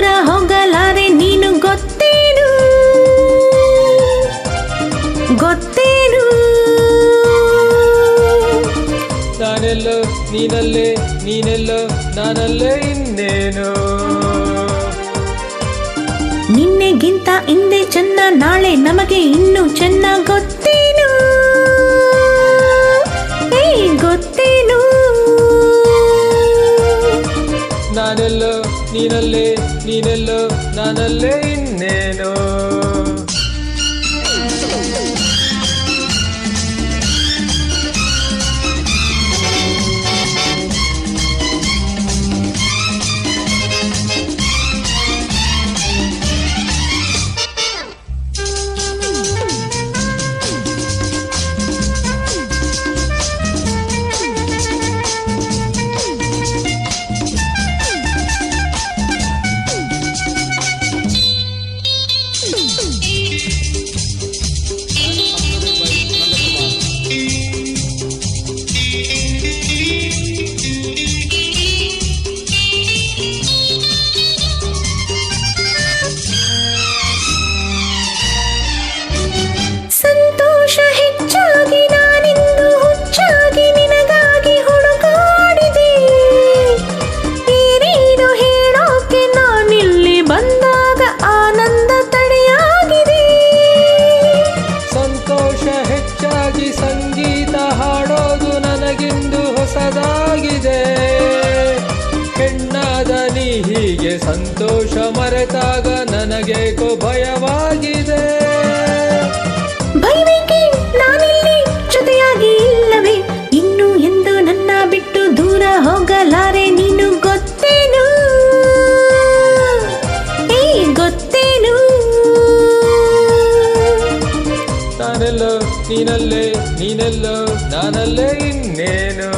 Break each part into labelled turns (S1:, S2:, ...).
S1: ದೂರ ಹೋಗಲಾರೆ ನೀನು ಗೊತ್ತೇನು ಗೊತ್ತೇನು.
S2: ನಾನೆಲ್ಲೋ ನೀನಲ್ಲೇ ನೀನೆಲ್ಲೋ ನಾನಲ್ಲೇ ಇನ್ನೇನು.
S1: ನಿನ್ನೆಗಿಂತ ಹಿಂದೆ ಚೆನ್ನ ನಾಳೆ ನಮಗೆ ಇನ್ನು ಚೆನ್ನ ಗೊತ್ತೇನು ಗೊತ್ತೇನು.
S2: ನಾನೆಲ್ಲೋ ನೀನಲ್ಲೇ ನೀನೆಲ್ಲೋ ನಾನಲ್ಲೇ ಇನ್ನೇನು.
S1: ಸಂತೋಷ ಹೆಚ್ಚಾಗಿ ನಾನಿಂದು ಹುಚ್ಚಾಗಿ ನಿನಗಾಗಿ ಹುಡುಕಾಡಿದೆ. ಏನೇನು ಹೇಳೋಕೆ ನಾನಿಲ್ಲಿ ಬಂದಾಗ ಆನಂದ ತಡೆಯಾಗಿದೆ.
S2: ಸಂತೋಷ ಹೆಚ್ಚಾಗಿ ಸಂಗೀತ ಹಾಡೋದು ನನಗಿಂದು ಹೊಸದಾಗಿದೆ. ಹೆಣ್ಣಾದ ನೀ ಹೀಗೆ ಸಂತೋಷ ಮರೆತಾಗ ನನಗೇಕೋ ಭಯವಾಗಿದೆ.
S1: ಭಯವೇಕೆ ನಾನಿಲ್ಲಿ ಜೊತೆಯಾಗಿ ಇಲ್ಲವೇ ಇನ್ನು ಎಂದು ನನ್ನ ಬಿಟ್ಟು ದೂರ ಹೋಗಲಾರೆ ನೀನು ಗೊತ್ತೇನು ಗೊತ್ತೇನು.
S2: ನಾನೆಲ್ಲೋ ನೀನಲ್ಲೇ ನೀನೆಲ್ಲೋ ನಾನಲ್ಲೇ ಇನ್ನೇನು.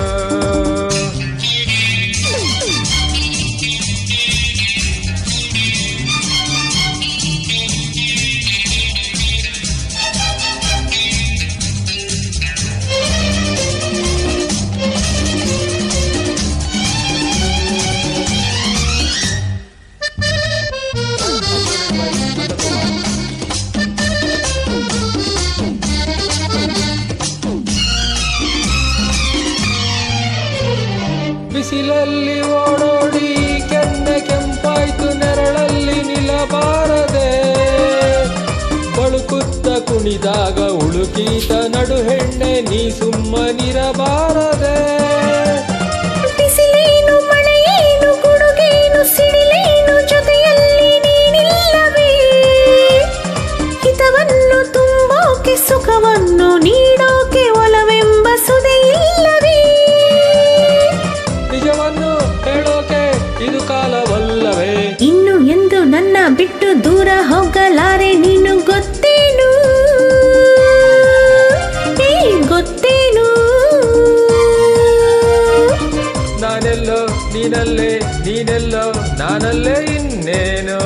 S2: ಬಿಸಿಲಲ್ಲಿ ಓಡೋಡಿ ಕೆನ್ನೆ ಕೆಂಪಾಯ್ತು ನೆರಳಲ್ಲಿ ನಿಲ್ಲಬಾರದೆ. ಬಳುಕುತ್ತ ಕುಣಿದಾಗ ಉಳುಕೀತ ನಡು ಹೆಣ್ಣೆ ನೀ ಸುಮ್ಮನಿರಬಾರದೆ.
S1: ಬಿಸಿಲೇನು ಮಳೆಯೇನು ಗುಡುಗೇನು ಸಿಡಿಲೇನು ಜೊತೆಯಲ್ಲಿ ನೀನಿಲ್ಲವೇ. ಹಿತವನ್ನು ತುಂಬೋಕೆ ಸುಖವನ್ನು ನೀಡೋಕೆ ಒಲವೆಂಬ ಸುದೆಯಿಲ್ಲವೇ.
S2: ನಿಜವನ್ನು ಹೇಳೋಕೆ ಇದು ಕಾಲವಲ್ಲವೇ.
S1: ಇನ್ನು ಎಂದು ನನ್ನ ಬಿಟ್ಟು ದೂರ ಹೋಗಲಾರೆ ನೀನು ಗೊತ್ತೇನು ಗೊತ್ತೇನು.
S2: ನಾನೆಲ್ಲೋ ನೀನಲ್ಲೇ ನೀನೆಲ್ಲೋ ನಾನಲ್ಲೇ ಇನ್ನೇನು.